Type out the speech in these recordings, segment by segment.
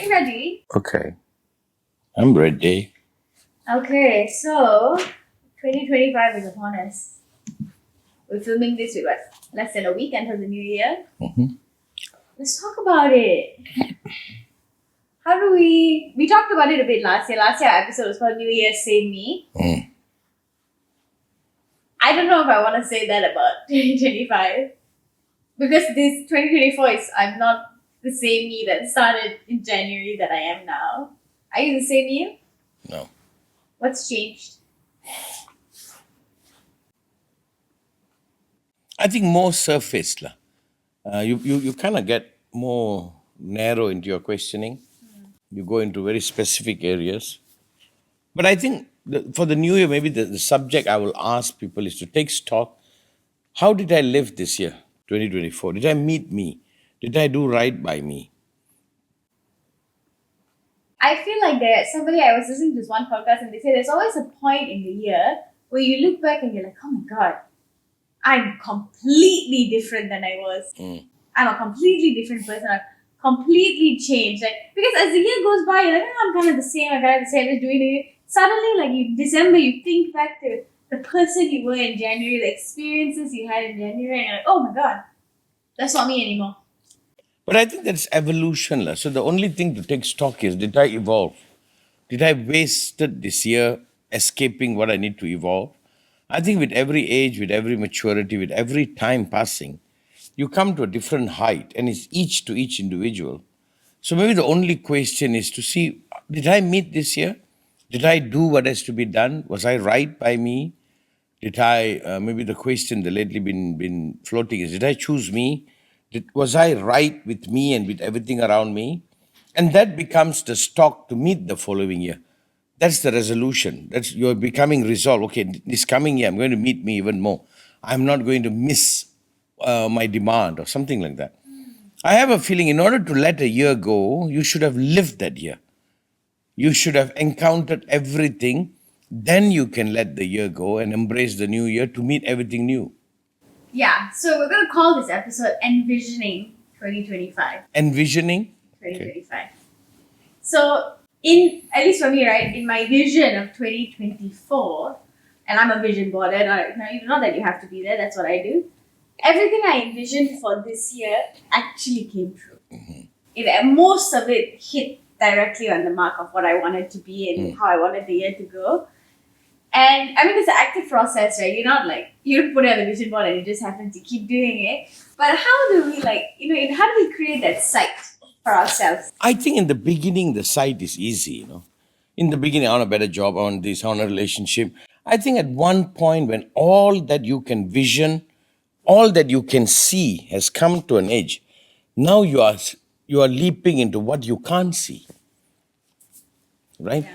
you ready? Okay. I'm ready. Okay, so 2025 is upon us. We're filming this with what? Less than a week until the new year. Let's talk about it. How do we talked about it a bit last year. Last year our episode was called New Year Save Me. I don't know if I want to say that about 2025. Because this 2024 is I'm not the same me that started in January that I am now. Are you the same you? No. What's changed? I think more surface. You kind of get more narrow into your questioning. You go into very specific areas. But I think for the new year, maybe the subject I will ask people is to take stock. How did I live this year, 2024? Did I meet me? Did I do right by me? I feel like somebody I was listening to this one podcast and they say there's always a point in the year where you look back and you're like, oh my god, I'm completely different than I was. I'm a completely different person. I've completely changed. Like because as the year goes by, you're like, oh, I'm kind of the same. I'm kind of the same. Just doing it. Suddenly, like December, you think back to the person you were in January, the experiences you had in January, and you're like, oh my god, that's not me anymore. But I think that's evolution. So the only thing to take stock is, did I evolve? Did I wasted this year escaping what I need to evolve? I think with every age, with every maturity, with every time passing, you come to a different height, and it's each to each individual. So maybe the only question is to see, did I meet this year? Did I do what has to be done? Was I right by me? Did I, maybe the question that lately been floating is, did I choose me? Was I right with me and with everything around me? And that becomes the stock to meet the following year. That's the resolution. That's you're becoming resolved. Okay, this coming year, I'm going to meet me even more. I'm not going to miss my demand or something like that. I have a feeling in order to let a year go, you should have lived that year. You should have encountered everything. Then you can let the year go and embrace the new year to meet everything new. Yeah, so we're going to call this episode Envisioning 2025. Envisioning? 2025. So, at least for me, right, in my vision of 2024, and I'm a vision boarder, not that you have to be there, that's what I do. Everything I envisioned for this year actually came true. Most of it hit directly on the mark of what I wanted to be and how I wanted the year to go. And I mean, it's an active process, right? You're not like, you don't put it on the vision board and you just happen to keep doing it. But how do we how do we create that sight for ourselves? I think in the beginning, the sight is easy, In the beginning, I want a better job, I want this, I want a relationship. I think at one point when all that you can vision, all that you can see has come to an edge, now you are leaping into what you can't see. Right? Yeah.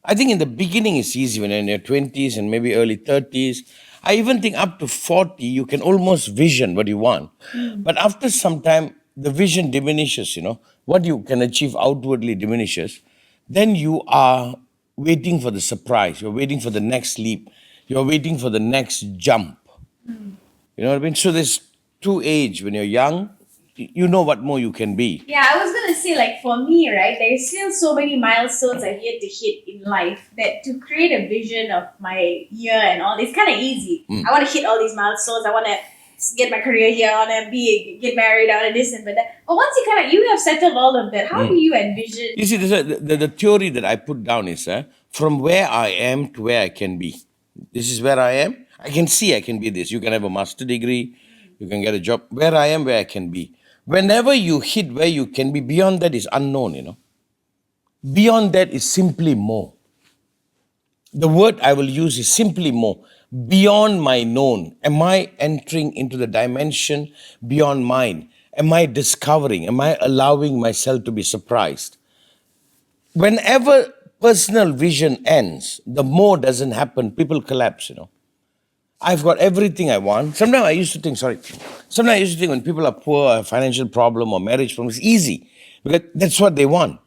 I think in the beginning it's easy when you're in your 20s and maybe early 30s. I even think up to 40, you can almost vision what you want. But after some time, the vision diminishes, What you can achieve outwardly diminishes. Then you are waiting for the surprise. You're waiting for the next leap. You're waiting for the next jump. You know what I mean? So there's two age. When you're young, you know what more you can be. Yeah, I was gonna say, like for me, right, there's still so many milestones I've yet to hit in life that to create a vision of my year and all, it's kind of easy. I want to hit all these milestones. I want to get my career here. I want to get married. I want to this and that. But once you have settled all of that, how do you envision? You see, the theory that I put down is from where I am to where I can be. This is where I am. I can see I can be this. You can have a master degree. You can get a job. Where I am, where I can be. Whenever you hit where you can be, beyond that is unknown, Beyond that is simply more. The word I will use is simply more. Beyond my known. Am I entering into the dimension beyond mine? Am I discovering? Am I allowing myself to be surprised? Whenever personal vision ends, the more doesn't happen, people collapse, I've got everything I want. Sometimes I used to think when people are poor, a financial problem or marriage problem, it's easy because that's what they want.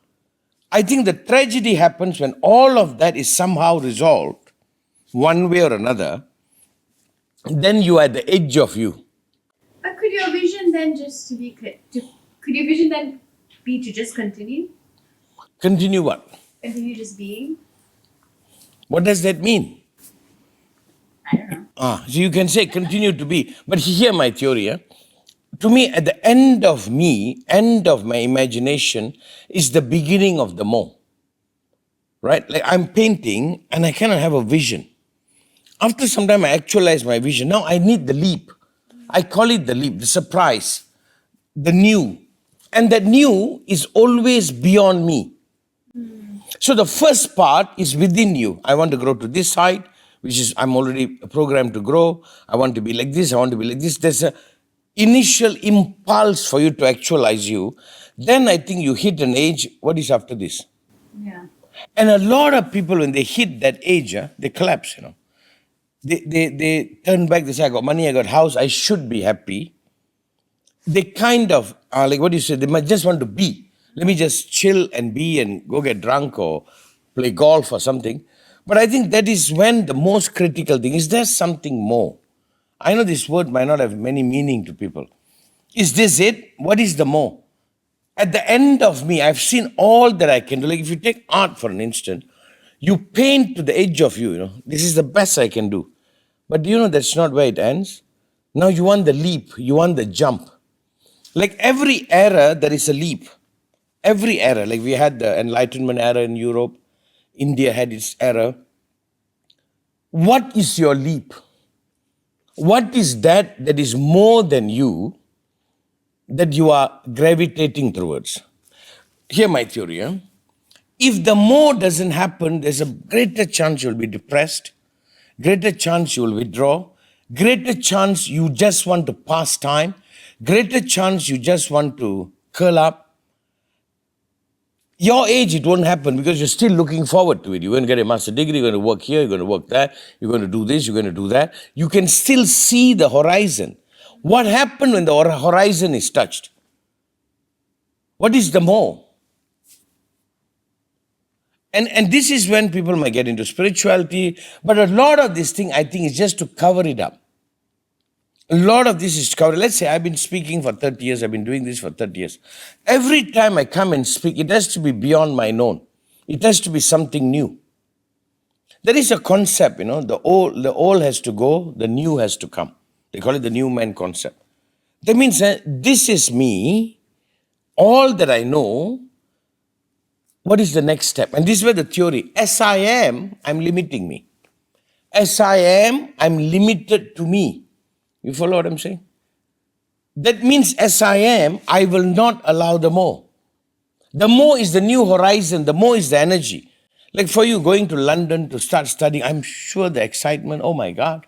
I think the tragedy happens when all of that is somehow resolved, one way or another, then you are at the edge of you. But could your vision then be to just continue? Continue what? Continue just being. What does that mean? I don't know. So you can say continue to be. But hear my theory. To me, at the end of me, end of my imagination, is the beginning of the more. Right? Like I'm painting and I cannot have a vision. After some time, I actualize my vision. Now I need the leap. I call it the leap, the surprise, the new. And that new is always beyond me. So the first part is within you. I want to grow to this height, which is I'm already programmed to grow. I want to be like this. I want to be like this. There's a initial impulse for you to actualize you. Then I think you hit an age. What is after this? Yeah. And a lot of people, when they hit that age, they collapse, They turn back, they say, I got money, I got house, I should be happy. They kind of, like what you said, they might just want to be. Let me just chill and be and go get drunk or play golf or something. But I think that is when the most critical thing is there something more. I know this word might not have many meaning to people. Is this it? What is the more? At the end of me, I've seen all that I can do. Like if you take art for an instant, you paint to the edge of you, this is the best I can do. But that's not where it ends. Now you want the leap, you want the jump. Like every era, there is a leap. Every era, like we had the Enlightenment era in Europe, India had its era. What is your leap? What is that is more than you that you are gravitating towards? Hear my theory. If the more doesn't happen, there's a greater chance you'll be depressed, greater chance you will withdraw, greater chance you just want to pass time, greater chance you just want to curl up. Your age, it won't happen because you're still looking forward to it. You're going to get a master degree, you're going to work here, you're going to work there, you're going to do this, you're going to do that. You can still see the horizon. What happened when the horizon is touched? What is the more? And this is when people might get into spirituality, but a lot of this thing, I think, is just to cover it up. A lot of this is to cover. Let's say I've been speaking for 30 years, I've been doing this for 30 years. Every time I come and speak, it has to be beyond my known. It has to be something new. There is a concept, the old has to go, the new has to come. They call it the new man concept. That means this is me, all that I know. What is the next step? And this is where the theory, as I am, I'm limiting me. As I am, I'm limited to me. You follow what I'm saying? That means as I am, I will not allow the more. The more is the new horizon, the more is the energy. Like for you going to London to start studying, I'm sure the excitement, oh my God,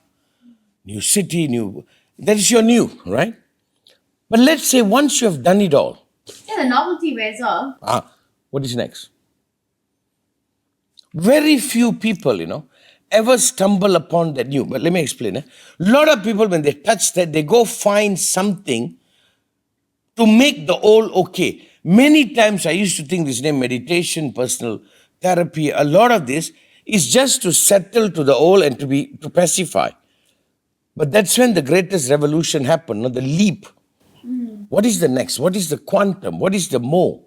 new city, that is your new, right? But let's say once you have done it all. Yeah, the novelty wears off. What is next? Very few people, ever stumble upon that new. But let me explain. A lot of people, when they touch that, they go find something to make the old okay. Many times I used to think this name meditation, personal therapy, a lot of this is just to settle to the old and to pacify. But that's when the greatest revolution happened, the leap. What is the next? What is the quantum? What is the more?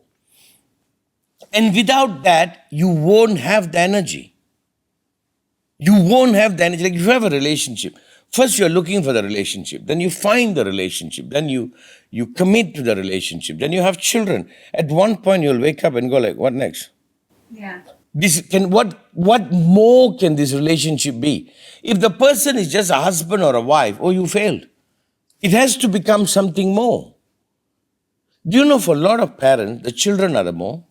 And without that, you won't have the energy. You won't have the energy. Like if you have a relationship, first you're looking for the relationship, then you find the relationship, then you commit to the relationship, then you have children. At one point you'll wake up and go like, what next? Yeah. What more can this relationship be? If the person is just a husband or a wife, you failed. It has to become something more. Do you know for a lot of parents, the children are the more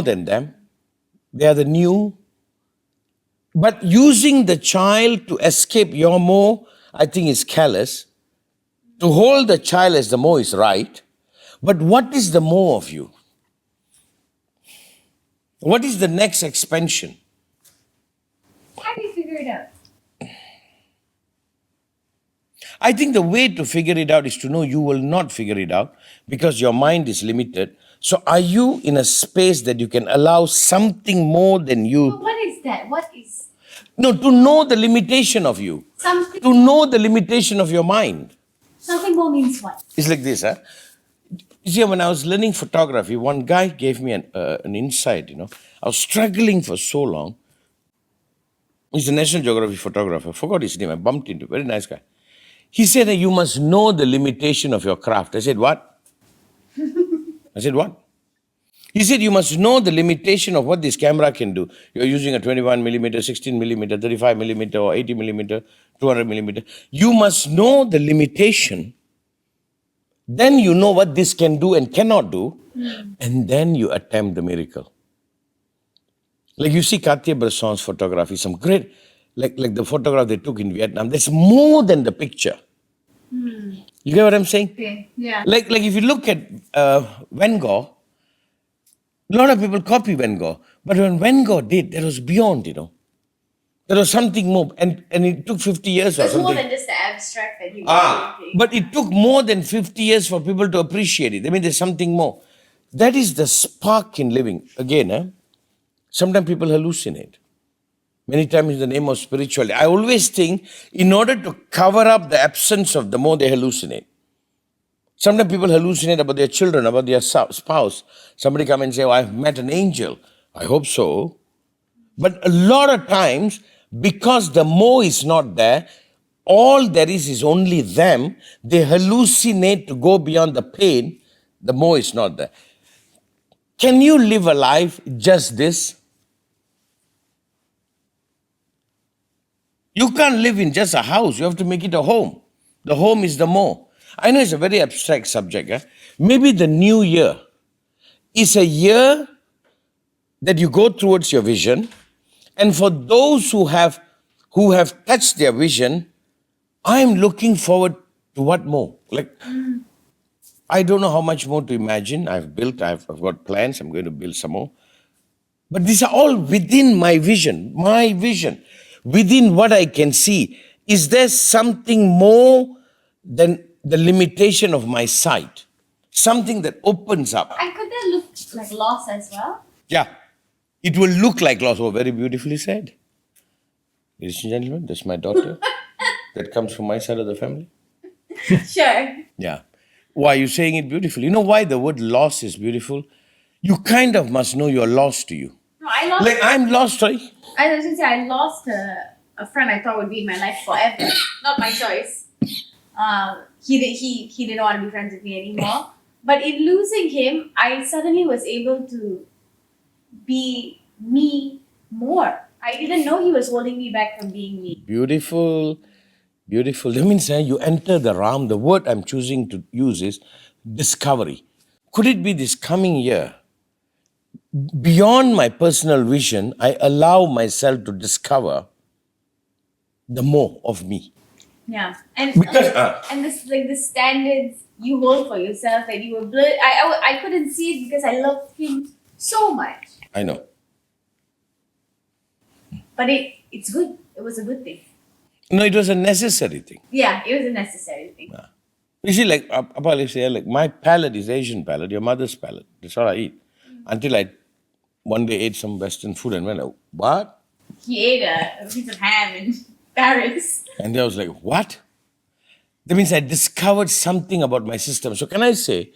than them. They are the new. But using the child to escape your more, I think is callous. To hold the child as the more is right. But what is the more of you? What is the next expansion? How do you figure it out? I think the way to figure it out is to know you will not figure it out because your mind is limited. So are you in a space that you can allow something more than you? But what is that? What is? No, to know the limitation of you. Something. To know the limitation of your mind. Something more means what? It's like this, You see, when I was learning photography, one guy gave me an insight, I was struggling for so long. He's a National Geographic photographer. I forgot his name. I bumped into him. Very nice guy. He said, you must know the limitation of your craft. I said, what? I said, what? He said, you must know the limitation of what this camera can do. You're using a 21 millimeter, 16 millimeter, 35 millimeter, or 80 millimeter, 200 millimeter. You must know the limitation. Then you know what this can do and cannot do. And then you attempt the miracle. Like you see Cartier-Bresson's photography, some great, like the photograph they took in Vietnam, there's more than the picture. You get what I'm saying? Okay. Yeah. Like if you look at Van Gogh, a lot of people copy Van Gogh. But when Van Gogh did, there was beyond, There was something more. And it took 50 years or It's something. more than just the abstract that you were thinking. But it took more than 50 years for people to appreciate it. I mean, there's something more. That is the spark in living. Again, sometimes people hallucinate. Many times in the name of spirituality. I always think in order to cover up the absence of the more, they hallucinate. Sometimes people hallucinate about their children, about their spouse. Somebody come and say, I've met an angel. I hope so. But a lot of times, because the more is not there, all there is only them, they hallucinate to go beyond the pain, the more is not there. Can you live a life just this? You can't live in just a house. You have to make it a home. The home is the more. I know it's a very abstract subject. Maybe the new year is a year that you go towards your vision. And for those who have touched their vision, I am looking forward to what more? I don't know how much more to imagine. I've got plans. I'm going to build some more. But these are all within my vision. Within what I can see. Is there something more than the limitation of my sight? Something that opens up. And could that look like loss as well? Yeah. It will look like loss. Oh, very beautifully said. Ladies and gentlemen, that's my daughter. That comes from my side of the family. Sure. Yeah. Why are you saying it beautifully? You know why the word loss is beautiful? You kind of must know you're lost to you. No, I lost. I'm lost, right? I was going to say, I lost a friend I thought would be in my life forever. Not my choice. He didn't want to be friends with me anymore. But in losing him, I suddenly was able to be me more. I didn't know he was holding me back from being me. Beautiful. That means you enter the realm. The word I'm choosing to use is discovery. Could it be this coming year? Beyond my personal vision, I allow myself to discover the more of me. Yeah, and Because, and this like the standards you hold for yourself that you were blurred. I couldn't see it because I loved him so much. I know. But it's good. It was a good thing. No, it was a necessary thing. Yeah, it was a necessary thing. Yeah. You see, like Appa say, like my palate is Asian palate, your mother's palate. That's all I eat. Until I one day ate some Western food and went, what? He ate a piece of ham in Paris. And I was like, what? That means I discovered something about my system. So can I say,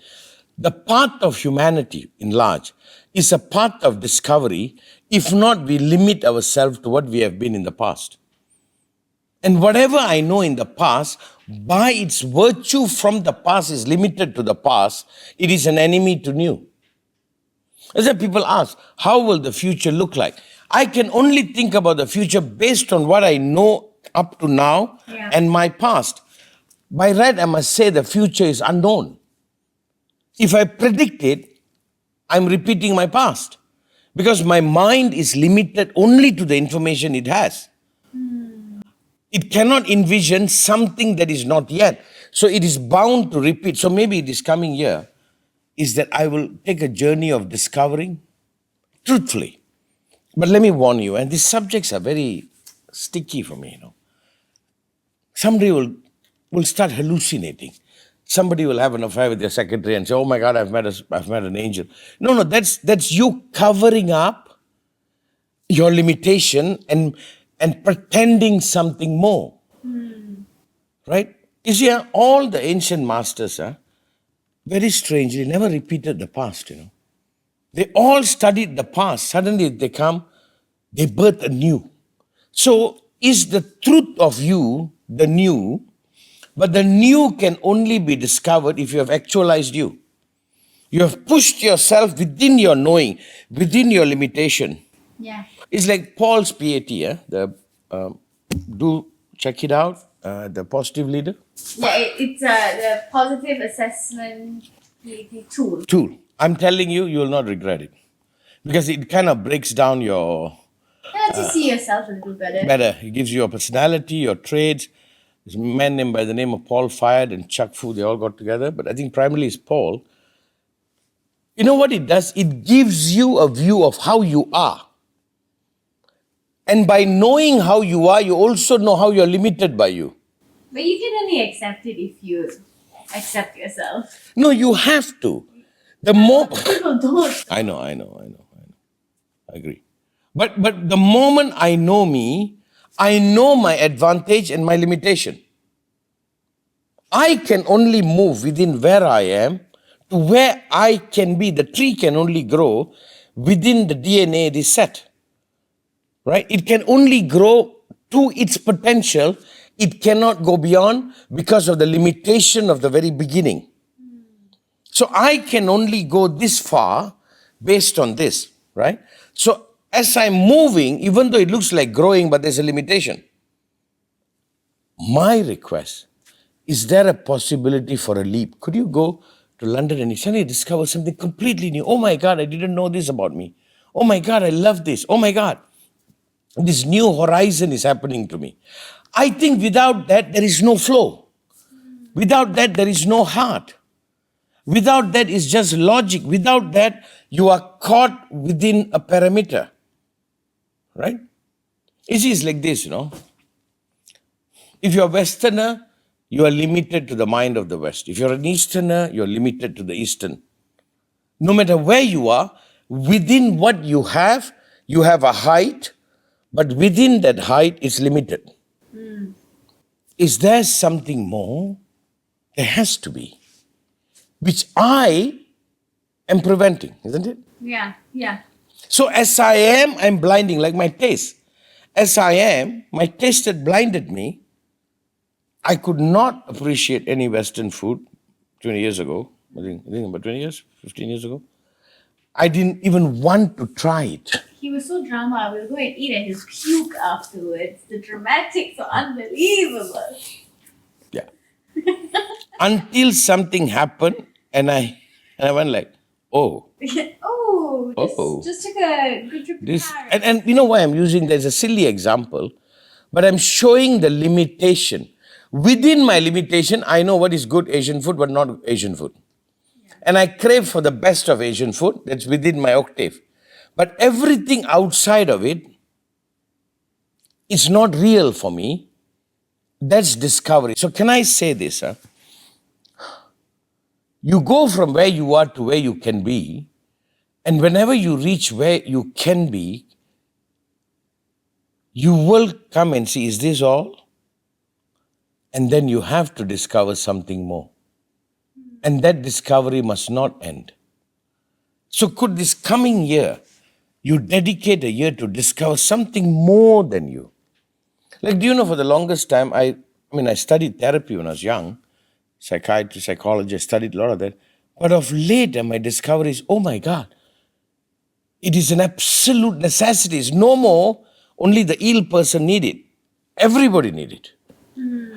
the path of humanity in large is a path of discovery. If not, we limit ourselves to what we have been in the past. And whatever I know in the past, by its virtue from the past is limited to the past, it is an enemy to new. As that people ask, how will the future look like? I can only think about the future based on what I know up to now and my past. By right, I must say the future is unknown. If I predict it, I'm repeating my past. Because my mind is limited only to the information it has. It cannot envision something that is not yet. So it is bound to repeat. So maybe this coming year is that I will take a journey of discovering truthfully. But let me warn you, and these subjects are very sticky for me, Somebody will start hallucinating. Somebody will have an affair with their secretary and say, oh my God, I've met an angel. No, that's you covering up your limitation and pretending something more. Right? You see, all the ancient masters, very strangely, never repeated the past, They all studied the past. Suddenly they come, they birth anew. So is the truth of you the new, but the new can only be discovered if you have actualized you. You have pushed yourself within your knowing, within your limitation. Yeah. It's like Paul's PAT, do check it out, the positive leader Yeah, it's the positive assessment tool. tool. I'm telling you, you will not regret it because it kind of breaks down your Yeah, to see yourself a little better. better. It gives you your personality, your traits. There's a man named by the name of Paul Fired and Chuck Fu, they all got together, but I think primarily it's Paul. You know what it does? It gives you a view of how you are. And by knowing how you are, you also know how you're limited by you. But you can only accept it if you accept yourself. No, you have to. The more People don't. I know. I agree. But the moment I know me, I know my advantage and my limitation. I can only move within where I am to where I can be. The tree can only grow within the DNA it is set. Right? It can only grow to its potential. It cannot go beyond because of the limitation of the very beginning. So I can only go this far based on this, right? So as I'm moving, even though it looks like growing, but there's a limitation. My request, is there a possibility for a leap? Could you go to London and suddenly discover something completely new? Oh my God, I didn't know this about me. Oh my God, I love this. Oh my God, this new horizon is happening to me. I think without that, there is no flow. Without that, there is no heart. Without that, it's just logic. Without that, you are caught within a parameter. Right? It is like this, If you're a Westerner, you are limited to the mind of the West. If you're an Easterner, you're limited to the Eastern. No matter where you are, within what you have a height, but within that height, it's limited. Is there something more? There has to be. Which I am preventing, isn't it? Yeah. So as I am, I'm blinding, like my taste. As I am, my taste had blinded me. I could not appreciate any Western food 20 years ago. I think about 20 years, 15 years ago. I didn't even want to try it. He was so drama. We'll go and eat and he'll puke afterwards. The dramatics are unbelievable. Yeah. Until something happened and I went like, oh. Just took a good trip to This Paris. and you know why I'm using there's a silly example, but I'm showing the limitation. Within my limitation, I know what is good Asian food, but not Asian food. Yeah. And I crave for the best of Asian food that's within my octave. But everything outside of it is not real for me. That's discovery. So can I say this? You go from where you are to where you can be, and whenever you reach where you can be, you will come and see, is this all? And then you have to discover something more. And that discovery must not end. So could this coming year, you dedicate a year to discover something more than you? Like, do you know, for the longest time, I studied therapy when I was young, psychiatry, psychology, I studied a lot of that. But of late, my discovery is, oh my God, it is an absolute necessity. It's no more only the ill person need it. Everybody need it.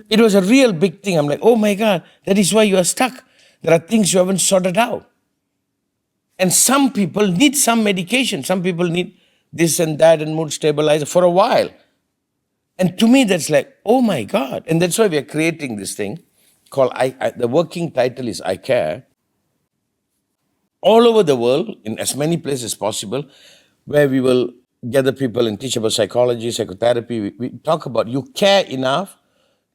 It was a real big thing. I'm like, oh my God, that is why you are stuck. There are things you haven't sorted out. And some people need some medication. Some people need this and that and mood stabilizer for a while. And to me, that's like, oh my God. And that's why we are creating this thing called, the working title is I Care. All over the world, in as many places as possible, where we will gather people and teach about psychology, psychotherapy. We talk about you care enough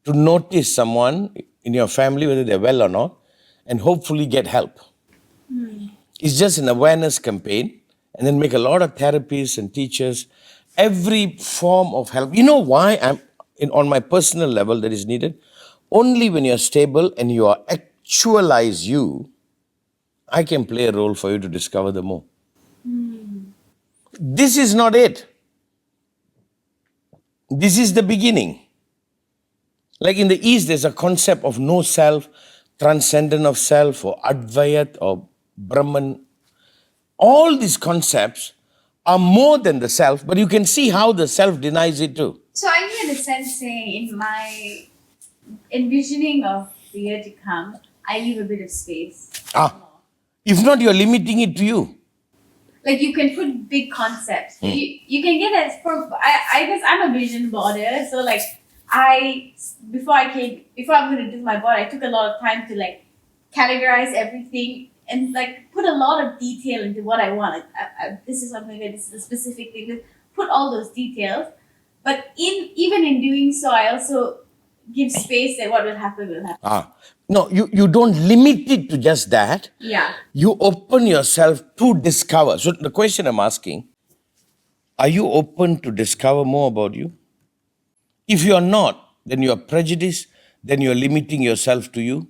to notice someone in your family, whether they're well or not, and hopefully get help. It's just an awareness campaign, and then make a lot of therapists and teachers, every form of help. You know why on my personal level that is needed? Only when you're stable and you are actualize you, I can play a role for you to discover the more. This is not it. This is the beginning. Like in the East, there's a concept of no self, transcendent of self, or Advayat, or Brahman. All these concepts are more than the self, but you can see how the self denies it too. So are you in a sense saying in my envisioning of the year to come, I leave a bit of space? If not, you're limiting it to you. Like you can put big concepts. You can get as for I guess I'm a vision boarder, so like before I'm gonna do my board, I took a lot of time to like categorize everything and like put a lot of detail into what I want. This is something that this is a specific thing. Put all those details, but even in doing so, I also give space that what will happen will happen. No, you don't limit it to just that. Yeah. You open yourself to discover. So the question I'm asking, are you open to discover more about you? If you are not, then you are prejudiced, then you are limiting yourself to you.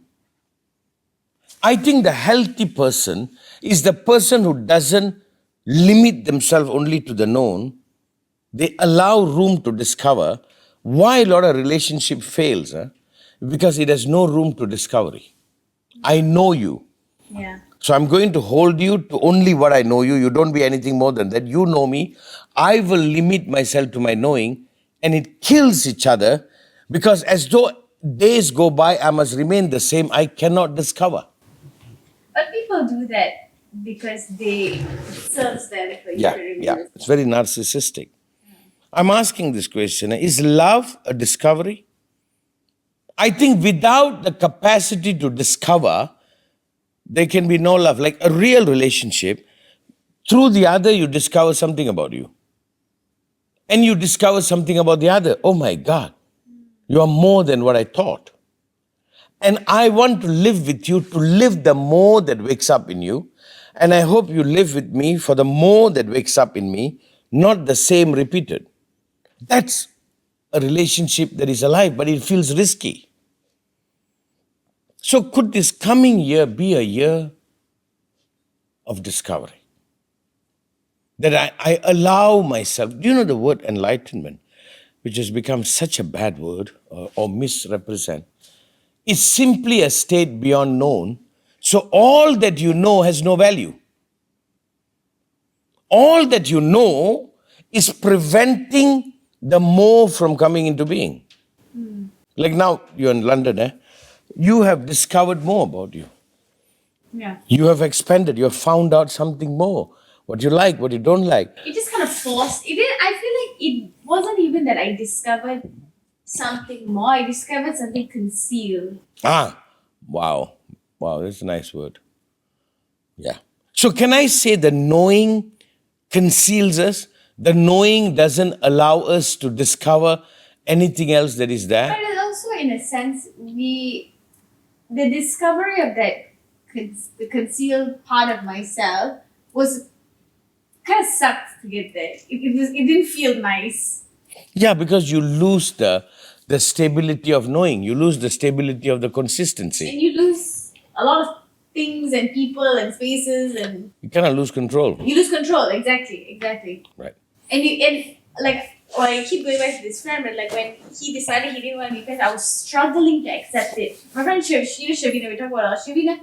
I think the healthy person is the person who doesn't limit themselves only to the known. They allow room to discover. Why a lot of relationship fails? Because it has no room to discovery. I know you. Yeah. So I'm going to hold you to only what I know you. You don't be anything more than that. You know me. I will limit myself to my knowing, and it kills each other because as though days go by, I must remain the same. I cannot discover. But people do that because it serves them for you to remain. Yeah. It's very narcissistic. I'm asking this question. Is love a discovery? I think without the capacity to discover, there can be no love. Like a real relationship, through the other, you discover something about you. And you discover something about the other. Oh my God, you are more than what I thought. And I want to live with you, to live the more that wakes up in you. And I hope you live with me for the more that wakes up in me, not the same repeated. That's a relationship that is alive, but it feels risky. So could this coming year be a year of discovery? That I allow myself, do you know the word enlightenment, which has become such a bad word or misrepresent? It's simply a state beyond known. So all that you know has no value. All that you know is preventing the more from coming into being. Like now, you're in London, you have discovered more about you. Yeah. You have expanded, you have found out something more. What you like, what you don't like. It just kind of forced. I feel like it wasn't even that I discovered something more. I discovered something concealed. Wow, that's a nice word. Yeah. So can I say the knowing conceals us? The knowing doesn't allow us to discover anything else that is there? But also, in a sense, the discovery of that, the concealed part of myself was kind of sucked to get there. It didn't feel nice. Yeah, because you lose the stability of knowing. You lose the stability of the consistency. And you lose a lot of things and people and spaces and... You kind of lose control. You lose control, exactly. Right. And like, well, I keep going back to this friend, but like when he decided he didn't want to be friends, I was struggling to accept it. My friend Shavina, we talk about her, Shavina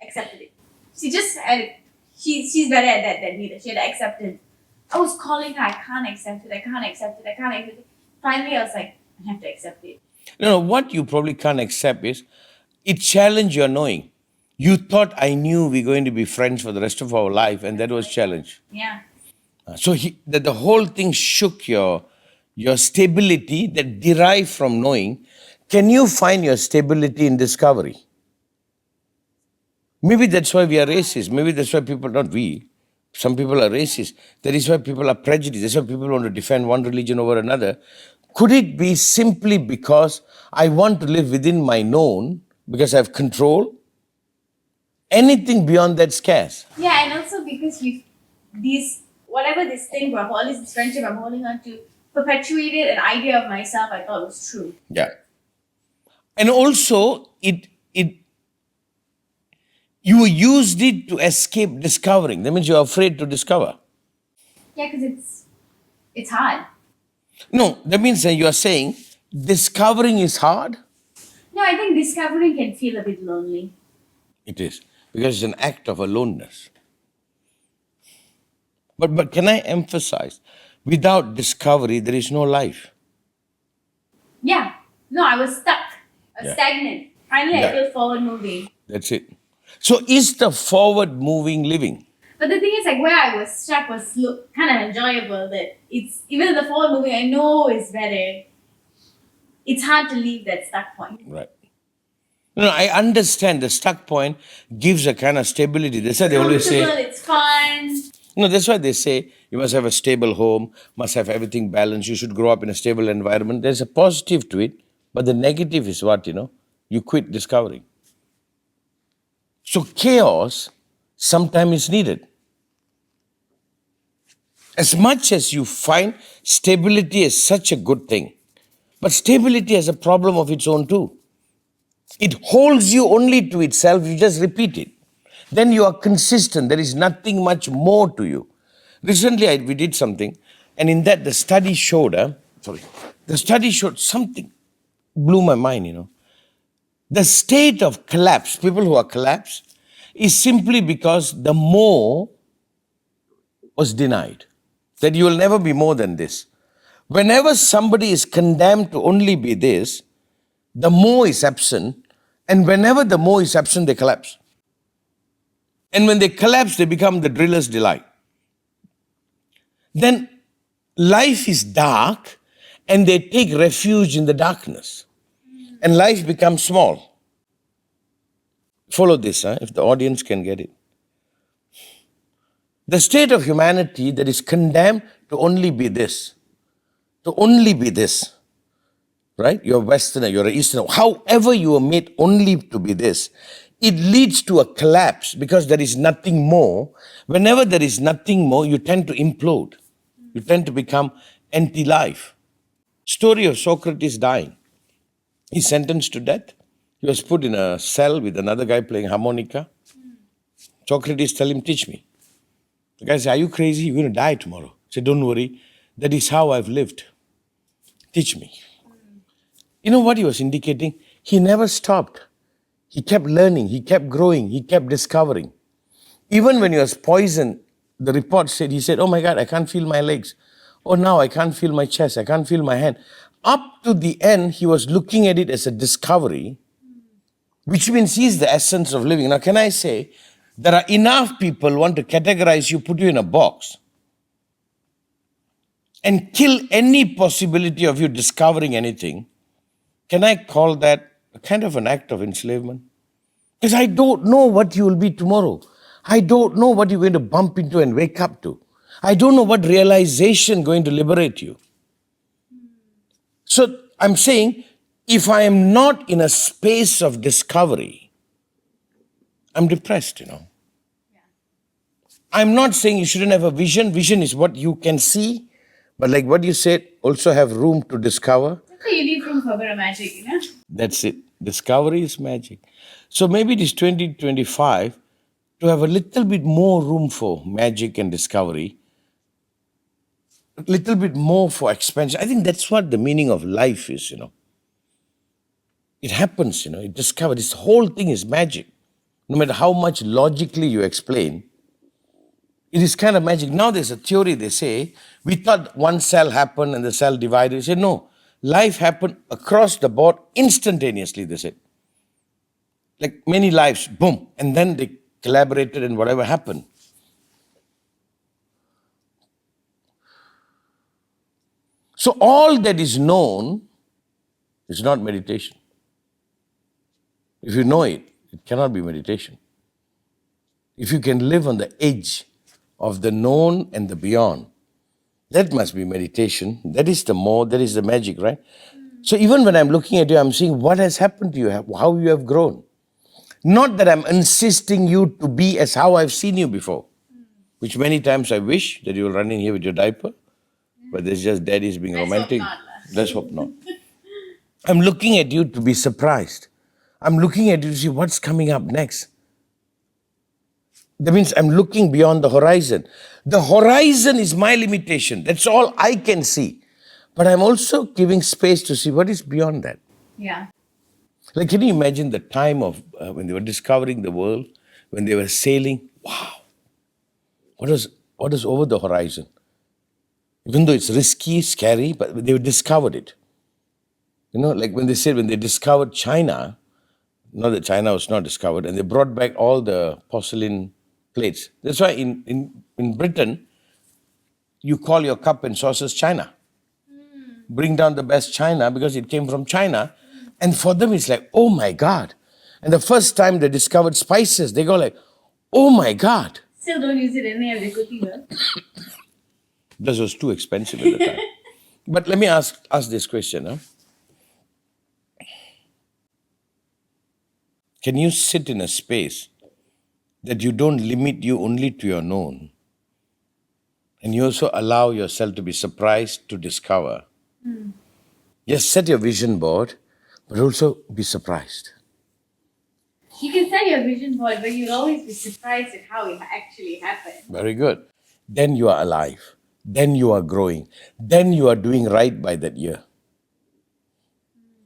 accepted it. She just had it. She's better at that than me. She had accepted. I was calling her, I can't accept it. Finally, I was like, I have to accept it. No, what you probably can't accept is it challenged your knowing. You thought I knew we're going to be friends for the rest of our life, and that was challenge. Yeah. So that the whole thing shook your stability that derived from knowing. Can you find your stability in discovery? Maybe that's why we are racist. Maybe that's why people, not we, some people are racist. That is why people are prejudiced. That's why people want to defend one religion over another. Could it be simply because I want to live within my known, because I have control? Anything beyond that scarce. Yeah, and also because whatever this thing, this friendship I'm holding on to, perpetuated an idea of myself I thought was true. Yeah. And also, it You used it to escape discovering. That means you're afraid to discover. Yeah, because it's hard. No, that means that you are saying discovering is hard. No, I think discovering can feel a bit lonely. It is, because it's an act of aloneness. But can I emphasize, without discovery, there is no life. Yeah. No, I was stuck. I was Yeah. stagnant. Finally, Yeah. I feel forward moving. That's it. So is the forward moving living? But the thing is, like, where I was stuck was kind of enjoyable. That it's even though the forward moving I know is better, it's hard to leave that stuck point. Right. No, I understand the stuck point gives a kind of stability. That's why they always Comfortable, say, it's fun. no, that's why they say you must have a stable home, must have everything balanced, you should grow up in a stable environment. There's a positive to it, but the negative is what, you quit discovering. So chaos sometimes is needed. As much as you find stability is such a good thing, but stability has a problem of its own too. It holds you only to itself, you just repeat it. Then you are consistent, there is nothing much more to you. Recently, we did something, and in that the study showed something, blew my mind. The state of collapse, people who are collapsed, is simply because the more was denied. That you will never be more than this. Whenever somebody is condemned to only be this, the more is absent, and whenever the more is absent, they collapse. And when they collapse, they become the driller's delight. Then life is dark, and they take refuge in the darkness. And life becomes small. Follow this, if the audience can get it. The state of humanity that is condemned to only be this, right? You're a Westerner, you're an Easterner, however you are made only to be this, it leads to a collapse because there is nothing more. Whenever there is nothing more, you tend to implode. You tend to become anti-life. Story of Socrates dying. He's sentenced to death. He was put in a cell with another guy playing harmonica. Socrates tell him, teach me. The guy said, are you crazy? You're going to die tomorrow. He said, don't worry. That is how I've lived. Teach me. You know what he was indicating? He never stopped. He kept learning. He kept growing. He kept discovering. Even when he was poisoned, the report said, he said, oh my God, I can't feel my legs. Oh, now I can't feel my chest. I can't feel my hand. Up to the end, he was looking at it as a discovery, which means he's the essence of living. Now, can I say, there are enough people who want to categorize you, put you in a box, and kill any possibility of you discovering anything. Can I call that a kind of an act of enslavement? Because I don't know what you will be tomorrow. I don't know what you're going to bump into and wake up to. I don't know what realization going to liberate you. So I'm saying, if I am not in a space of discovery, I'm depressed, Yeah. I'm not saying you shouldn't have a vision. Vision is what you can see. But like what you said, also have room to discover. That's why you leave room for a bit of magic, That's it. Discovery is magic. So maybe it is 2025 to have a little bit more room for magic and discovery, a little bit more for expansion. I think that's what the meaning of life is, It happens, it discovers. This whole thing is magic. No matter how much logically you explain, it is kind of magic. Now there's a theory, they say, we thought one cell happened and the cell divided. They say, no, life happened across the board instantaneously, they said. Like many lives, boom, and then they collaborated and whatever happened. So all that is known is not meditation. If you know it, it cannot be meditation. If you can live on the edge of the known and the beyond, that must be meditation. That is the more, that is the magic, right? So even when I'm looking at you, I'm seeing what has happened to you, how you have grown. Not that I'm insisting you to be as how I've seen you before, which many times I wish that you will run in here with your diaper, but there's just daddy's being romantic. Let's hope not. I'm looking at you to be surprised. I'm looking at you to see what's coming up next. That means I'm looking beyond the horizon. The horizon is my limitation. That's all I can see. But I'm also giving space to see what is beyond that. Yeah. Like, can you imagine the time of when they were discovering the world, when they were sailing? Wow. What is over the horizon? Even though it's risky, scary, but they discovered it. You know, like when they said when they discovered China, not that China was not discovered, and they brought back all the porcelain plates. That's why in Britain, you call your cup and saucers China. Bring down the best China because it came from China. And for them, it's like, oh my God. And the first time they discovered spices, they go like, oh my God. Still don't use it in any of the cooking, though. This was too expensive at the time. But let me ask this question. Huh? Can you sit in a space that you don't limit you only to your known, and you also allow yourself to be surprised to discover? Just set your vision board, but also be surprised. You can set your vision board, but you'll always be surprised at how it actually happened. Very good. Then you are alive. Then you are growing. Then you are doing right by that year.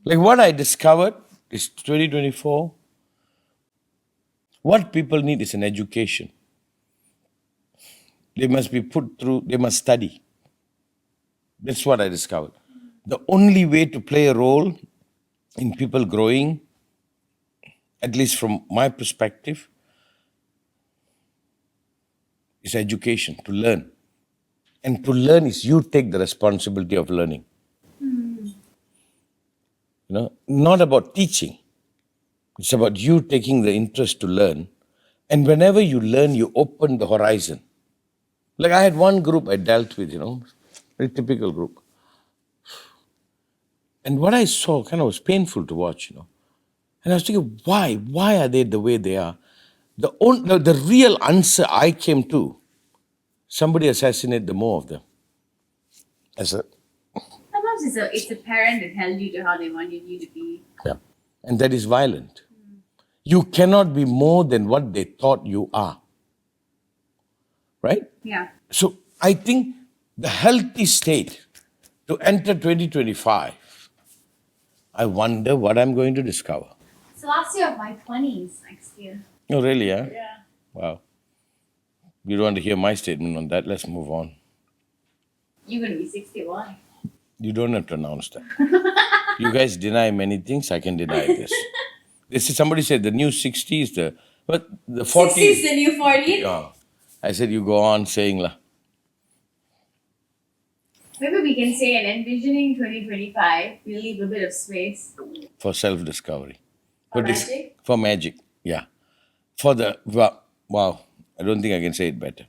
Like what I discovered is 2024. What people need is an education. They must be put through, they must study. That's what I discovered. The only way to play a role in people growing, at least from my perspective, is education, to learn. And to learn is you take the responsibility of learning. You know, not about teaching. It's about you taking the interest to learn. And whenever you learn, you open the horizon. Like I had one group I dealt with, very typical group. And what I saw kind of was painful to watch, And I was thinking, why? Why are they the way they are? The real answer I came to, somebody assassinated the more of them. Sometimes it's a parent that held you to how they wanted you to be. Yeah. And that is violent. You cannot be more than what they thought you are. Right? Yeah. So I think the healthy state to enter 2025, I wonder what I'm going to discover. It's the last year of my 20s next year. Oh, really, yeah? Yeah. Wow. You don't want to hear my statement on that. Let's move on. You're going to be 61. You don't have to announce that. You guys deny many things. I can deny this. Somebody said the new 60 is the 40. 60 is the new 40? Yeah. I said, you go on saying lah. Maybe we can say in Envisioning 2025, we'll leave a bit of space. For self-discovery. For magic? For magic, yeah. Wow, I don't think I can say it better.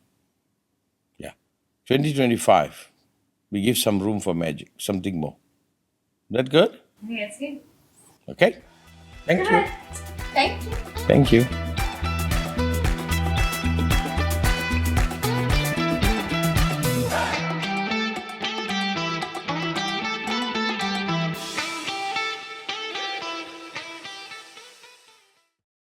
Yeah. 2025, we give some room for magic, something more. That good? I think that's good. Okay. Thank you. Thank you. Thank you.